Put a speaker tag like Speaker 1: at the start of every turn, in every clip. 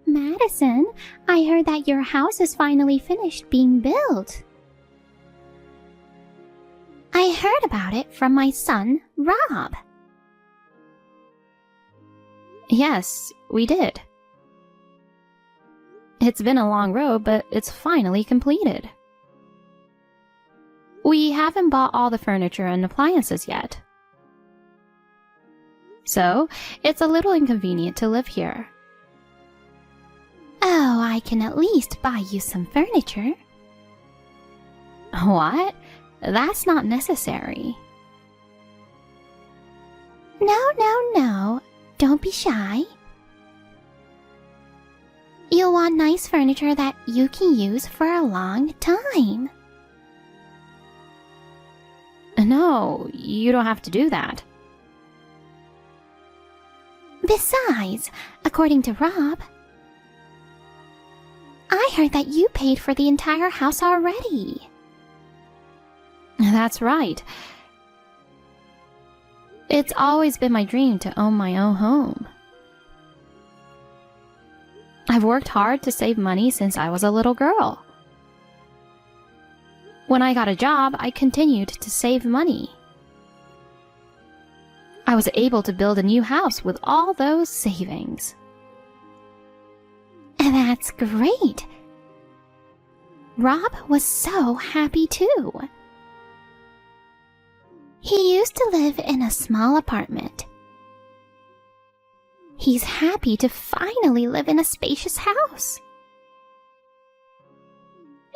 Speaker 1: Madison, I heard that your house is finally finished being built. I heard about it from my son, Rob.
Speaker 2: Yes, we did. It's been a long road, but it's finally completed. We haven't bought all the furniture and appliances yet. So, it's a little inconvenient to live here.
Speaker 1: Oh, I can at least buy you some furniture.
Speaker 2: What? That's not necessary.
Speaker 1: No. Don't be shy. You'll want nice furniture that you can use for a long time.
Speaker 2: No, you don't have to do that.
Speaker 1: Besides, according to Rob, I heard that you paid for the entire house already.
Speaker 2: That's right. It's always been my dream to own my own home. I've worked hard to save money since I was a little girl. When I got a job, I continued to save money. I was able to build a new house with all those savings.
Speaker 1: That's great. Rob was so happy too. He used to live in a small apartment. He's happy to finally live in a spacious house.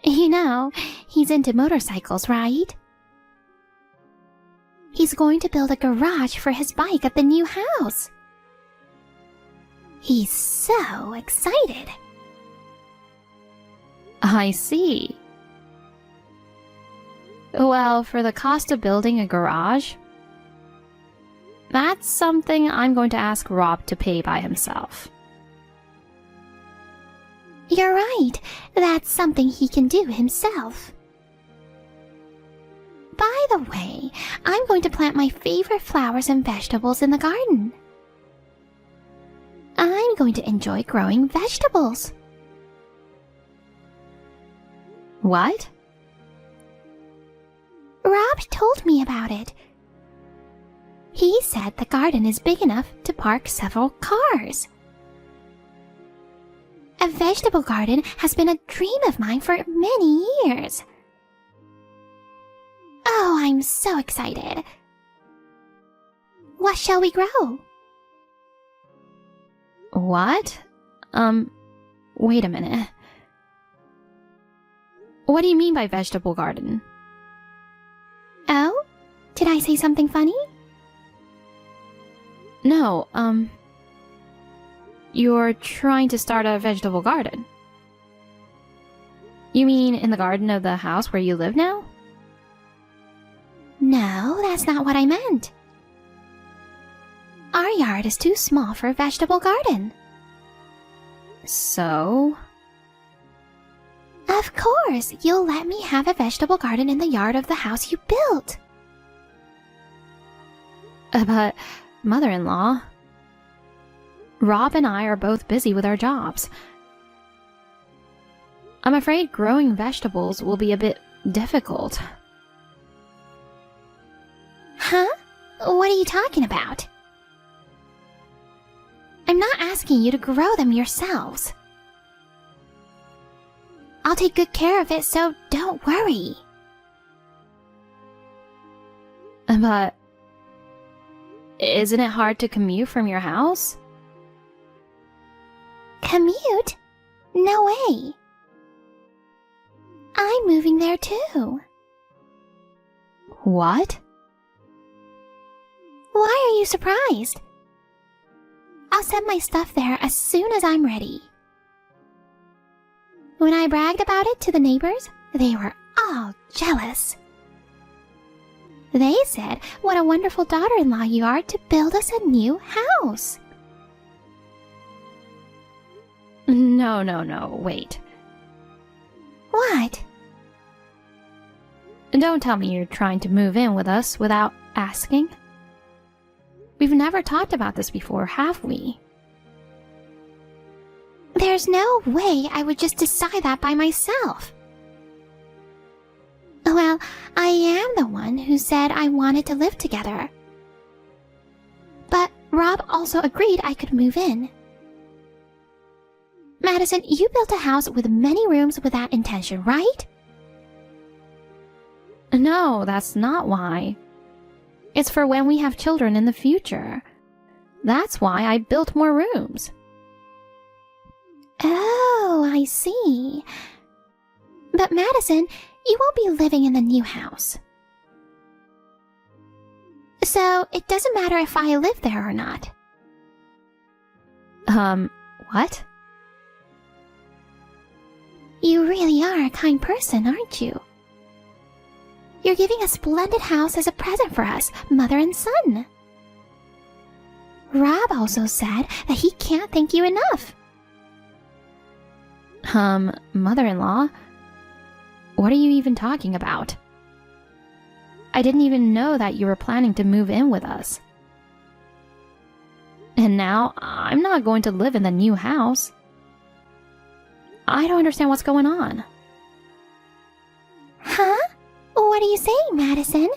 Speaker 1: You know, he's into motorcycles, right? He's going to build a garage for his bike at the new house. He's so excited.
Speaker 2: I see. Well, for the cost of building a garage, that's something I'm going to ask Rob to pay by himself.
Speaker 1: You're right. That's something he can do himself. By the way, I'm going to plant my favorite flowers and vegetables in the garden. I'm going to enjoy growing vegetables.
Speaker 2: What?
Speaker 1: Rob told me about it. He said the garden is big enough to park several cars. A vegetable garden has been a dream of mine for many years. Oh, I'm so excited. What shall we grow?
Speaker 2: What? Wait a minute. What do you mean by vegetable garden?
Speaker 1: Oh? Did I say something funny?
Speaker 2: No, you're trying to start a vegetable garden. You mean in the garden of the house where you live now?
Speaker 1: No, that's not what I meant. Our yard is too small for a vegetable garden.
Speaker 2: So?
Speaker 1: Of course, you'll let me have a vegetable garden in the yard of the house you built.
Speaker 2: But, mother-in-law, Rob and I are both busy with our jobs. I'm afraid growing vegetables will be a bit difficult.
Speaker 1: Huh? What are you talking about? I'm not asking you to grow them yourselves. I'll take good care of it, so don't worry.
Speaker 2: But, isn't it hard to commute from your house?
Speaker 1: Commute? No way. I'm moving there too.
Speaker 2: What?
Speaker 1: Why are you surprised? I'll send my stuff there as soon as I'm ready. When I bragged about it to the neighbors, they were all jealous. They said what a wonderful daughter-in-law you are to build us a new house.
Speaker 2: No, wait.
Speaker 1: What?
Speaker 2: Don't tell me you're trying to move in with us without asking. We've never talked about this before, have we?
Speaker 1: There's no way I would just decide that by myself. Well, I am the one who said I wanted to live together. But Rob also agreed I could move in. Madison, you built a house with many rooms with that intention, right?
Speaker 2: No, that's not why. It's for when we have children in the future. That's why I built more rooms.
Speaker 1: Oh, I see. But Madison, you won't be living in the new house. So it doesn't matter if I live there or not.
Speaker 2: What?
Speaker 1: You really are a kind person, aren't you? You're giving a splendid house as a present for us, mother and son. Rob also said that he can't thank you enough.
Speaker 2: Mother-in-law? What are you even talking about? I didn't even know that you were planning to move in with us. And now, I'm not going to live in the new house. I don't understand what's going on.
Speaker 1: Huh? What are you saying, Madison?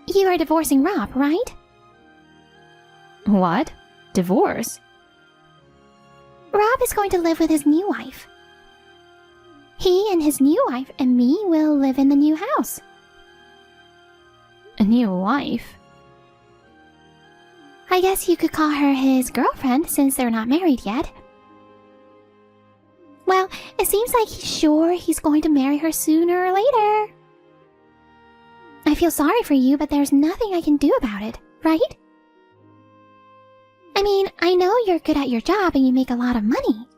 Speaker 1: You are divorcing Rob, right?
Speaker 2: What? Divorce?
Speaker 1: Rob is going to live with his new wife. He and his new wife and me will live in the new house.
Speaker 2: A new wife?
Speaker 1: I guess you could call her his girlfriend since they're not married yet. Well, it seems like he's going to marry her sooner or later. I feel sorry for you, but there's nothing I can do about it, right? I mean, I know you're good at your job and you make a lot of money.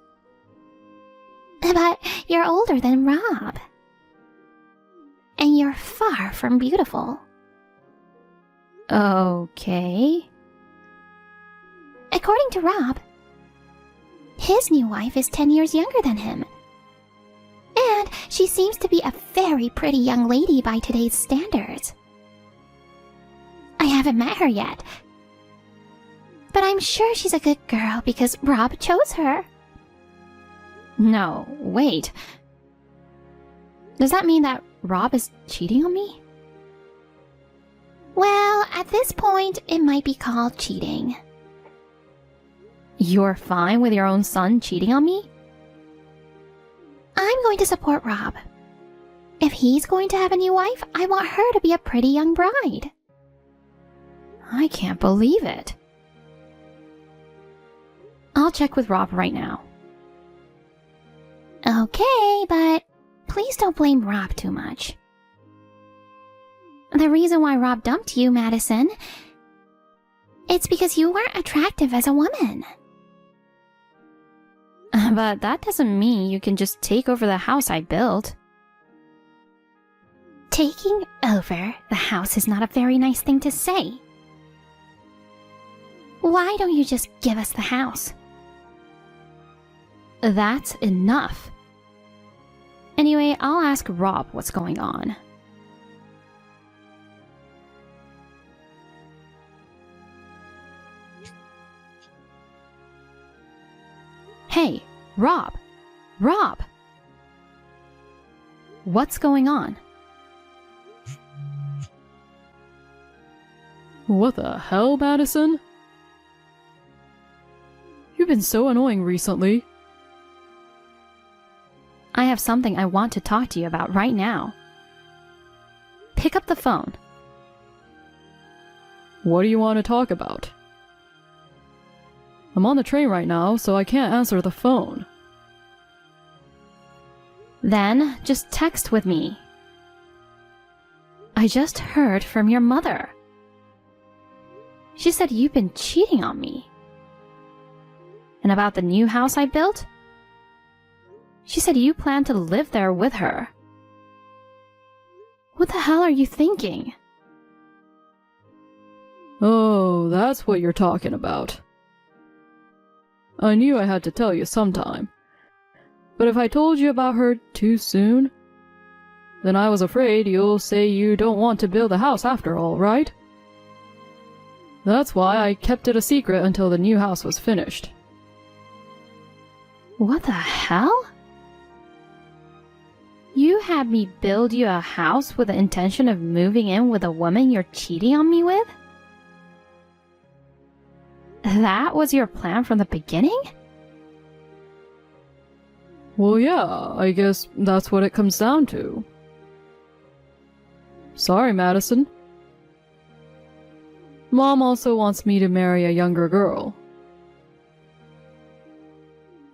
Speaker 1: But you're older than Rob. And you're far from beautiful.
Speaker 2: Okay.
Speaker 1: According to Rob, his new wife is 10 years younger than him. And she seems to be a very pretty young lady by today's standards. I haven't met her yet, but I'm sure she's a good girl because Rob chose her.
Speaker 2: No, wait. Does that mean that Rob is cheating on me?
Speaker 1: Well, at this point, it might be called cheating.
Speaker 2: You're fine with your own son cheating on me?
Speaker 1: I'm going to support Rob. If he's going to have a new wife, I want her to be a pretty young bride.
Speaker 2: I can't believe it. I'll check with Rob right now.
Speaker 1: Okay, but please don't blame Rob too much. The reason why Rob dumped you, Madison, it's because you weren't attractive as a woman.
Speaker 2: But that doesn't mean you can just take over the house I built.
Speaker 1: Taking over the house is not a very nice thing to say. Why don't you just give us the house?
Speaker 2: That's enough. Anyway, I'll ask Rob what's going on. Hey, Rob! Rob! What's going on?
Speaker 3: What the hell, Madison? You've been so annoying recently.
Speaker 2: I have something I want to talk to you about right now. Pick up the phone.
Speaker 3: What do you want to talk about? I'm on the train right now, so I can't answer the phone.
Speaker 2: Then just text with me. I just heard from your mother. She said you've been cheating on me. And about the new house I built? She said you plan to live there with her. What the hell are you thinking?
Speaker 3: Oh, that's what you're talking about. I knew I had to tell you sometime. But if I told you about her too soon, then I was afraid you'll say you don't want to build a house after all, right? That's why I kept it a secret until the new house was finished.
Speaker 2: What the hell? You had me build you a house with the intention of moving in with a woman you're cheating on me with? That was your plan from the beginning?
Speaker 3: Well, yeah, I guess that's what it comes down to. Sorry, Madison. Mom also wants me to marry a younger girl.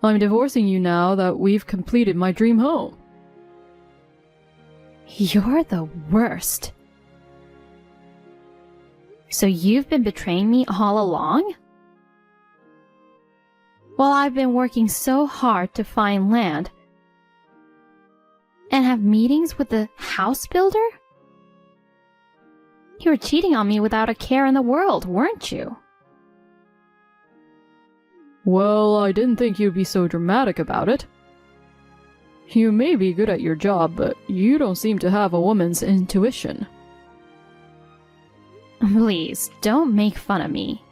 Speaker 3: I'm divorcing you now that we've completed my dream home.
Speaker 2: You're the worst. So you've been betraying me all along? While I've been working so hard to find land and have meetings with the house builder? You were cheating on me without a care in the world, weren't you?
Speaker 3: Well, I didn't think you'd be so dramatic about it. You may be good at your job, but you don't seem to have a woman's intuition.
Speaker 2: Please, don't make fun of me.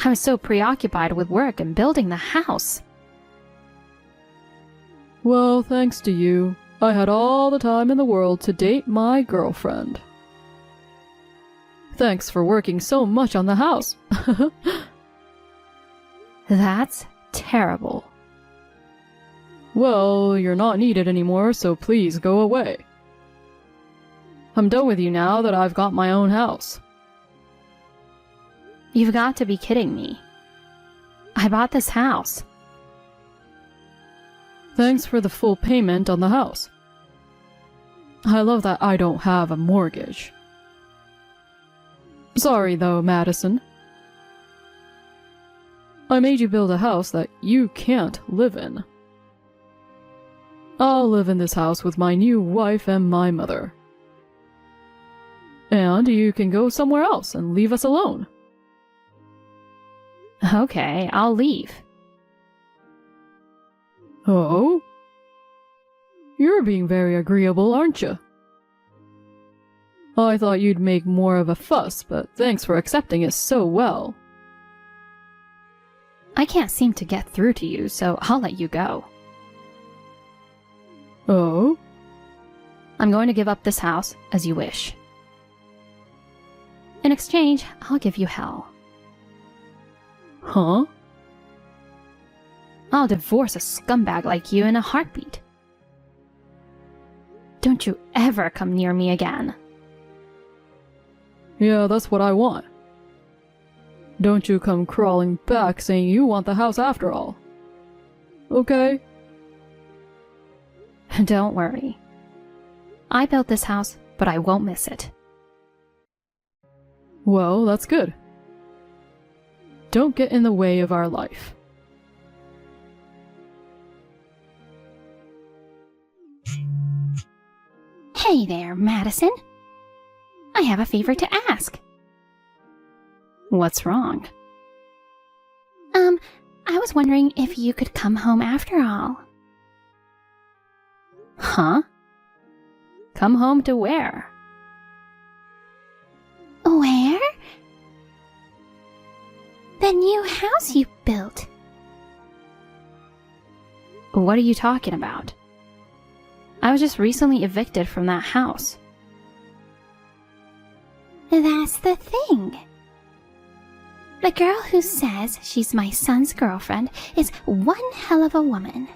Speaker 2: I was so preoccupied with work and building the house.
Speaker 3: Well, thanks to you, I had all the time in the world to date my girlfriend. Thanks for working so much on the house.
Speaker 2: That's terrible.
Speaker 3: Well, you're not needed anymore, so please go away. I'm done with you now that I've got my own house.
Speaker 2: You've got to be kidding me. I bought this house.
Speaker 3: Thanks for the full payment on the house. I love that I don't have a mortgage. Sorry though, Madison. I made you build a house that you can't live in. I'll live in this house with my new wife and my mother. And you can go somewhere else and leave us alone.
Speaker 2: Okay, I'll leave.
Speaker 3: Oh? You're being very agreeable, aren't you? I thought you'd make more of a fuss, but thanks for accepting it so well.
Speaker 2: I can't seem to get through to you, so I'll let you go.
Speaker 3: Oh?
Speaker 2: I'm going to give up this house, as you wish. In exchange, I'll give you hell.
Speaker 3: Huh?
Speaker 2: I'll divorce a scumbag like you in a heartbeat. Don't you ever come near me again.
Speaker 3: Yeah, that's what I want. Don't you come crawling back saying you want the house after all. Okay?
Speaker 2: Don't worry. I built this house, but I won't miss it.
Speaker 3: Well, that's good. Don't get in the way of our life.
Speaker 1: Hey there, Madison. I have a favor to ask.
Speaker 2: What's wrong?
Speaker 1: I was wondering if you could come home after all.
Speaker 2: Huh? Come home to where?
Speaker 1: Where? The new house you built.
Speaker 2: What are you talking about? I was just recently evicted from that house.
Speaker 1: That's the thing. The girl who says she's my son's girlfriend is one hell of a woman.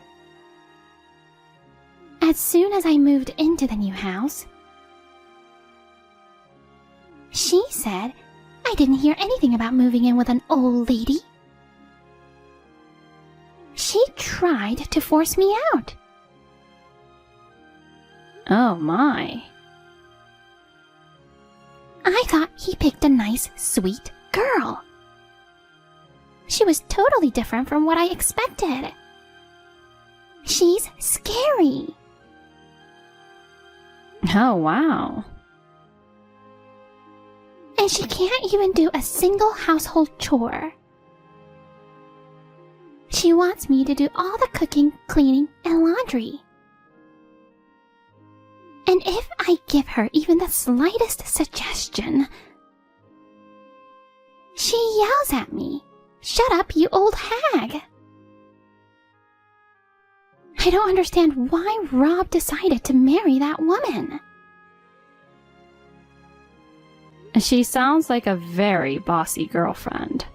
Speaker 1: As soon as I moved into the new house, she said I didn't hear anything about moving in with an old lady. She tried to force me out.
Speaker 2: Oh my.
Speaker 1: I thought he picked a nice, sweet girl. She was totally different from what I expected. She's scary.
Speaker 2: Oh wow.
Speaker 1: And she can't even do a single household chore. She wants me to do all the cooking, cleaning, and laundry. And if I give her even the slightest suggestion, she yells at me, "Shut up, you old hag!" I don't understand why Rob decided to marry that woman.
Speaker 2: She sounds like a very bossy girlfriend.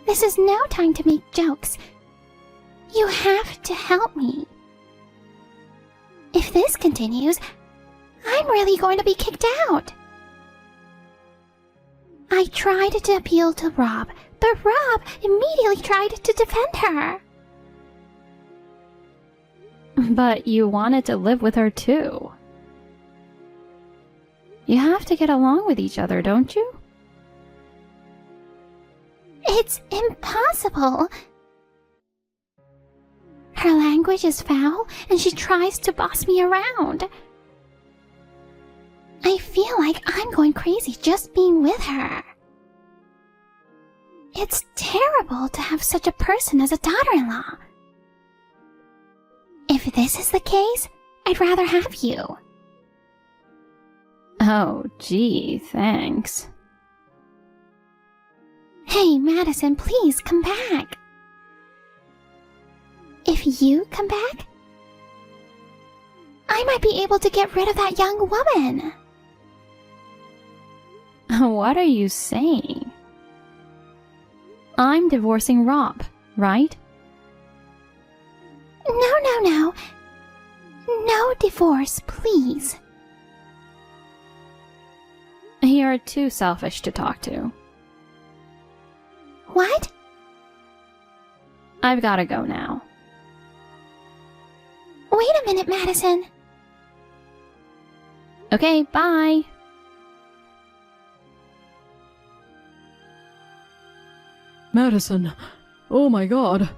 Speaker 1: This is no time to make jokes. You have to help me. If this continues, I'm really going to be kicked out. I tried to appeal to Rob, but Rob immediately tried to defend her.
Speaker 2: But you wanted to live with her too. You have to get along with each other, don't you?
Speaker 1: It's impossible. Her language is foul, and she tries to boss me around. I feel like I'm going crazy just being with her. It's terrible to have such a person as a daughter-in-law. If this is the case, I'd rather have you.
Speaker 2: Oh, gee, thanks.
Speaker 1: Hey, Madison, please come back. If you come back, I might be able to get rid of that young woman.
Speaker 2: What are you saying? I'm divorcing Rob, right?
Speaker 1: No. No divorce, please.
Speaker 2: You're too selfish to talk to.
Speaker 1: What?
Speaker 2: I've gotta go now.
Speaker 1: Wait a minute, Madison.
Speaker 2: Okay, bye.
Speaker 3: Madison, oh my god.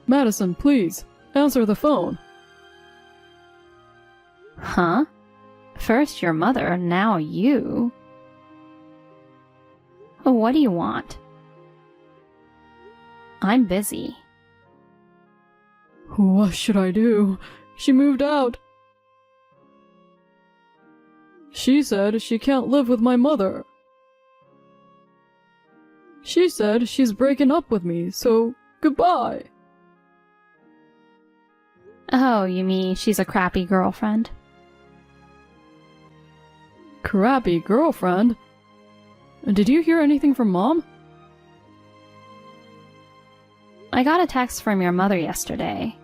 Speaker 3: Madison, please, answer the phone.
Speaker 2: Huh? First your mother, now you. What do you want? I'm busy.
Speaker 3: What should I do? She moved out. She said she can't live with my mother. She said she's breaking up with me, so goodbye.
Speaker 2: Oh, you mean she's a crappy girlfriend?
Speaker 3: Crappy girlfriend? Did you hear anything from Mom?
Speaker 2: I got a text from your mother yesterday.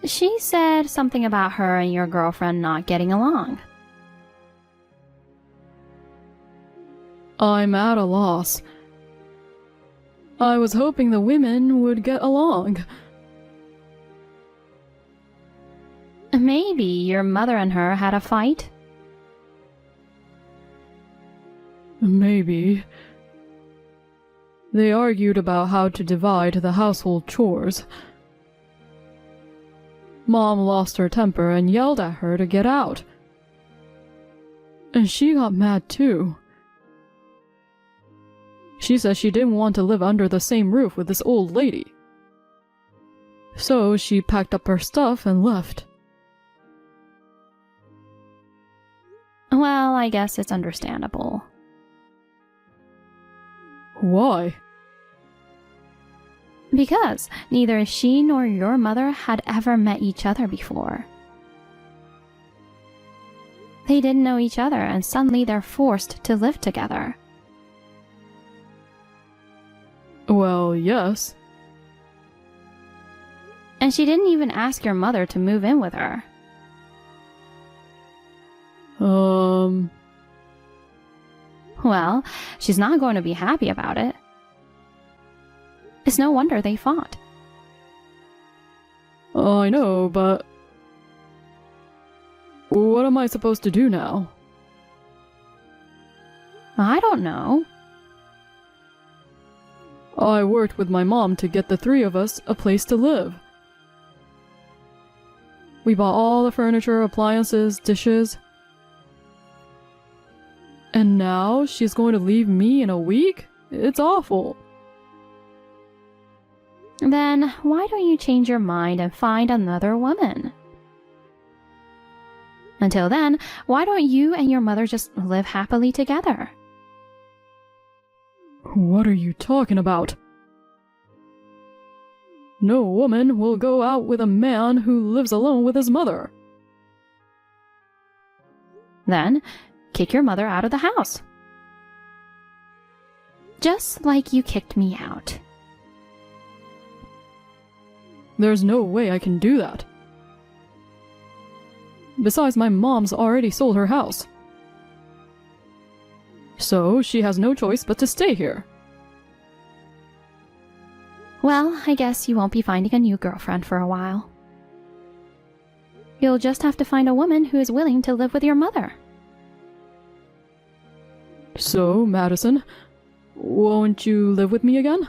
Speaker 2: She said something about her and your girlfriend not getting along.
Speaker 3: I'm at a loss. I was hoping the women would get along.
Speaker 2: Maybe your mother and her had a fight?
Speaker 3: Maybe. They argued about how to divide the household chores. Mom lost her temper and yelled at her to get out. And she got mad too. She said she didn't want to live under the same roof with this old lady. So she packed up her stuff and left.
Speaker 2: Well, I guess it's understandable.
Speaker 3: Why?
Speaker 2: Because neither she nor your mother had ever met each other before. They didn't know each other, and suddenly they're forced to live together.
Speaker 3: Well, yes.
Speaker 2: And she didn't even ask your mother to move in with her. Well, she's not going to be happy about it. It's no wonder they fought.
Speaker 3: I know, but what am I supposed to do now?
Speaker 2: I don't know.
Speaker 3: I worked with my mom to get the three of us a place to live. We bought all the furniture, appliances, dishes. And now she's going to leave me in a week? It's awful.
Speaker 2: Then why don't you change your mind and find another woman? Until then, why don't you and your mother just live happily together?
Speaker 3: What are you talking about? No woman will go out with a man who lives alone with his mother.
Speaker 2: Then, kick your mother out of the house. Just like you kicked me out.
Speaker 3: There's no way I can do that. Besides, my mom's already sold her house. So she has no choice but to stay here.
Speaker 2: Well, I guess you won't be finding a new girlfriend for a while. You'll just have to find a woman who is willing to live with your mother.
Speaker 3: So, Madison, won't you live with me again?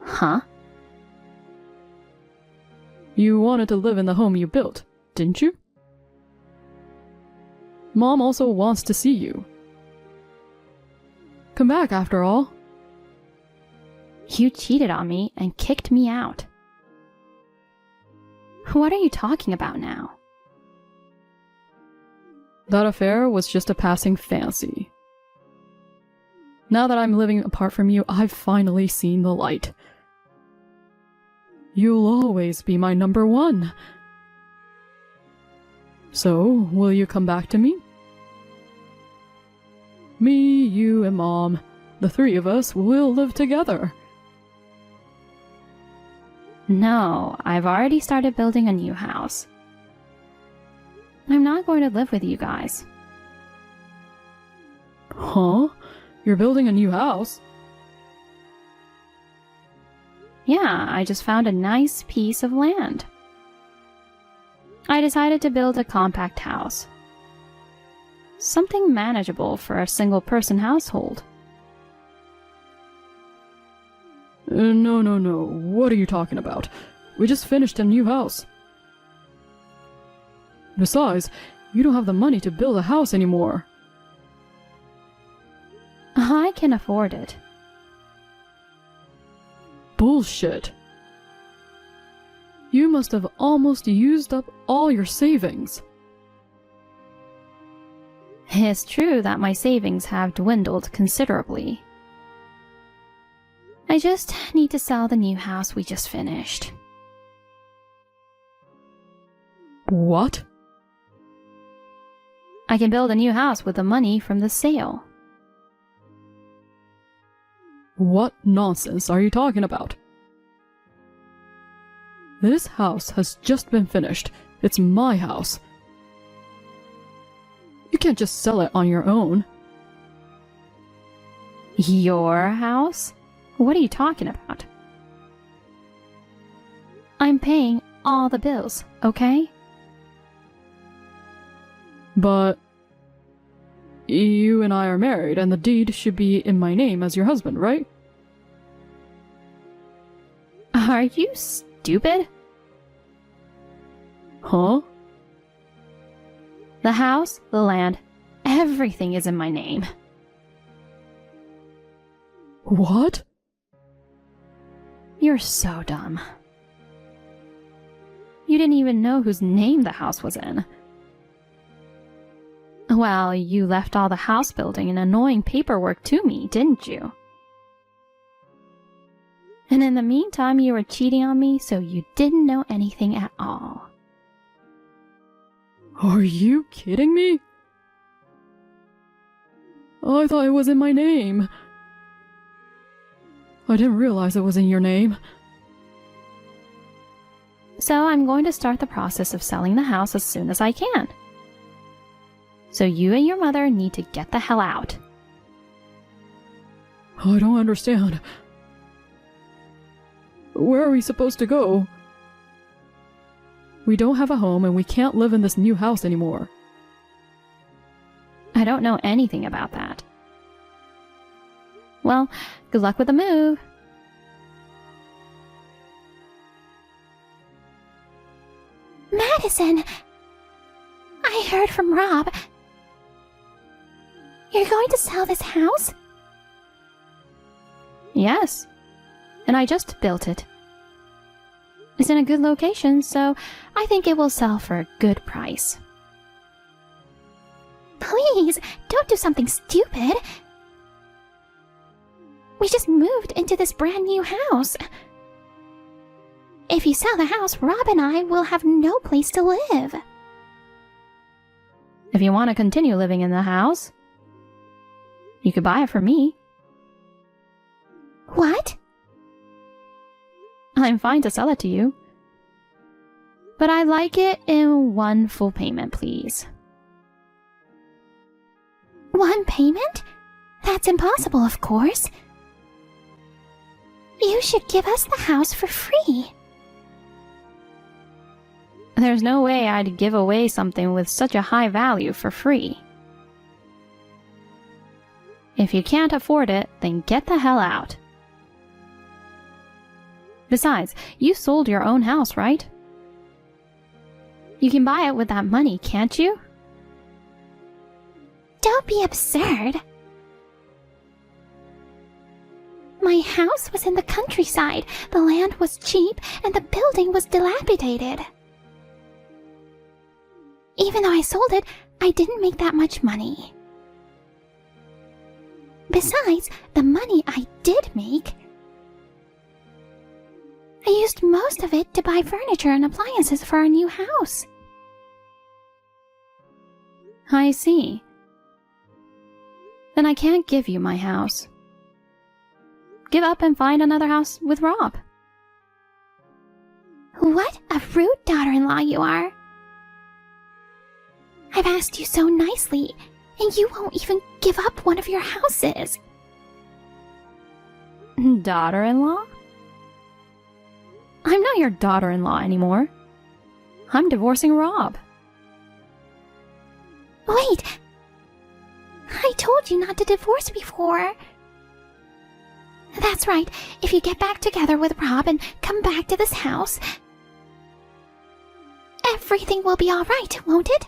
Speaker 2: Huh?
Speaker 3: You wanted to live in the home you built, didn't you? Mom also wants to see you. Come back, after all.
Speaker 2: You cheated on me and kicked me out. What are you talking about now?
Speaker 3: That affair was just a passing fancy. Now that I'm living apart from you, I've finally seen the light. You'll always be my number one. So, will you come back to me? Me, you, and Mom, the three of us will live together.
Speaker 2: No, I've already started building a new house. I'm not going to live with you guys.
Speaker 3: Huh? You're building a new house?
Speaker 2: Yeah, I just found a nice piece of land. I decided to build a compact house. Something manageable for a single-person household.
Speaker 3: No. What are you talking about? We just finished a new house. Besides, you don't have the money to build a house anymore.
Speaker 2: I can afford it.
Speaker 3: Bullshit. You must have almost used up all your savings.
Speaker 2: It's true that my savings have dwindled considerably. I just need to sell the new house we just finished.
Speaker 3: What?
Speaker 2: I can build a new house with the money from the sale.
Speaker 3: What nonsense are you talking about? This house has just been finished. It's my house. You can't just sell it on your own.
Speaker 2: Your house? What are you talking about? I'm paying all the bills, okay?
Speaker 3: But you and I are married, and the deed should be in my name as your husband, right?
Speaker 2: Are you stupid?
Speaker 3: Huh?
Speaker 2: The house, the land, everything is in my name.
Speaker 3: What?
Speaker 2: You're so dumb. You didn't even know whose name the house was in. Well, you left all the house building and annoying paperwork to me, didn't you? And in the meantime, you were cheating on me, so you didn't know anything at all.
Speaker 3: Are you kidding me? I thought it was in my name. I didn't realize it was in your name.
Speaker 2: So I'm going to start the process of selling the house as soon as I can. So you and your mother need to get the hell out.
Speaker 3: I don't understand. Where are we supposed to go? We don't have a home and we can't live in this new house anymore.
Speaker 2: I don't know anything about that. Well, good luck with the move.
Speaker 1: Madison! I heard from Rob. You're going to sell this house?
Speaker 2: Yes. And I just built it. is in a good location, so I think it will sell for a good price.
Speaker 1: Please, don't do something stupid. We just moved into this brand new house. If you sell the house, Rob and I will have no place to live.
Speaker 2: If you want to continue living in the house, you could buy it from me.
Speaker 1: What?
Speaker 2: I'm fine to sell it to you. But I'd like it in one full payment, please.
Speaker 1: One payment? That's impossible, of course. You should give us the house for free.
Speaker 2: There's no way I'd give away something with such a high value for free. If you can't afford it, then get the hell out. Besides, you sold your own house, right? You can buy it with that money, can't you?
Speaker 1: Don't be absurd. My house was in the countryside, the land was cheap, and the building was dilapidated. Even though I sold it, I didn't make that much money. Besides, the money I did make, I used most of it to buy furniture and appliances for our new house.
Speaker 2: I see. Then I can't give you my house. Give up and find another house with Rob.
Speaker 1: What a rude daughter-in-law you are. I've asked you so nicely, and you won't even give up one of your houses.
Speaker 2: Daughter-in-law? I'm not your daughter-in-law anymore. I'm divorcing Rob.
Speaker 1: Wait! I told you not to divorce before. That's right. If you get back together with Rob and come back to this house, everything will be all right, won't it?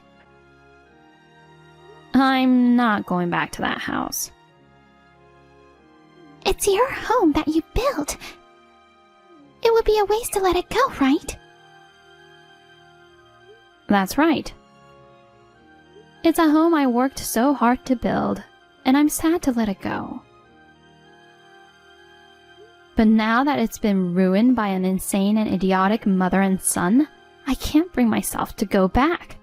Speaker 2: I'm not going back to that house.
Speaker 1: It's your home that you built. It would be a waste to let it go, right?
Speaker 2: That's right. It's a home I worked so hard to build, and I'm sad to let it go. But now that it's been ruined by an insane and idiotic mother and son, I can't bring myself to go back.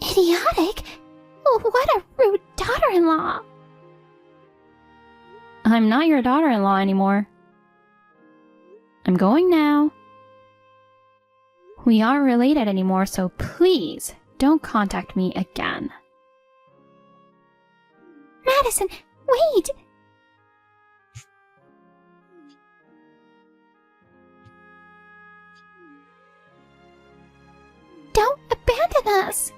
Speaker 1: Idiotic? Oh, what a rude daughter-in-law.
Speaker 2: I'm not your daughter-in-law anymore. I'm going now. We aren't related anymore, so please don't contact me again.
Speaker 1: Madison, wait! Don't abandon us!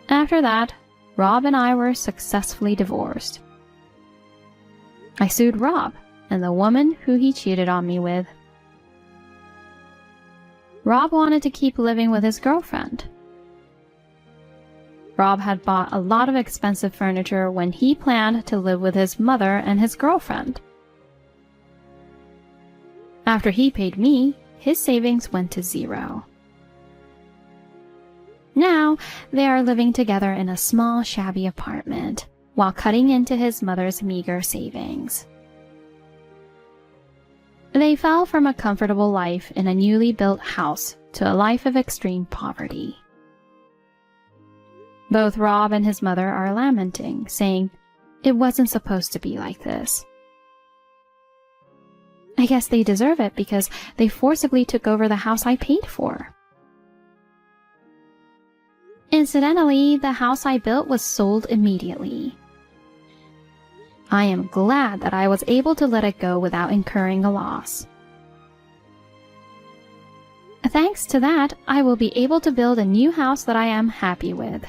Speaker 2: After that, Rob and I were successfully divorced. I sued Rob and the woman who he cheated on me with. Rob wanted to keep living with his girlfriend. Rob had bought a lot of expensive furniture when he planned to live with his mother and his girlfriend. After he paid me, his savings went to zero. Now, they are living together in a small, shabby apartment, while cutting into his mother's meager savings. They fell from a comfortable life in a newly built house to a life of extreme poverty. Both Rob and his mother are lamenting, saying, "It wasn't supposed to be like this." I guess they deserve it because they forcibly took over the house I paid for. Incidentally, the house I built was sold immediately. I am glad that I was able to let it go without incurring a loss. Thanks to that, I will be able to build a new house that I am happy with.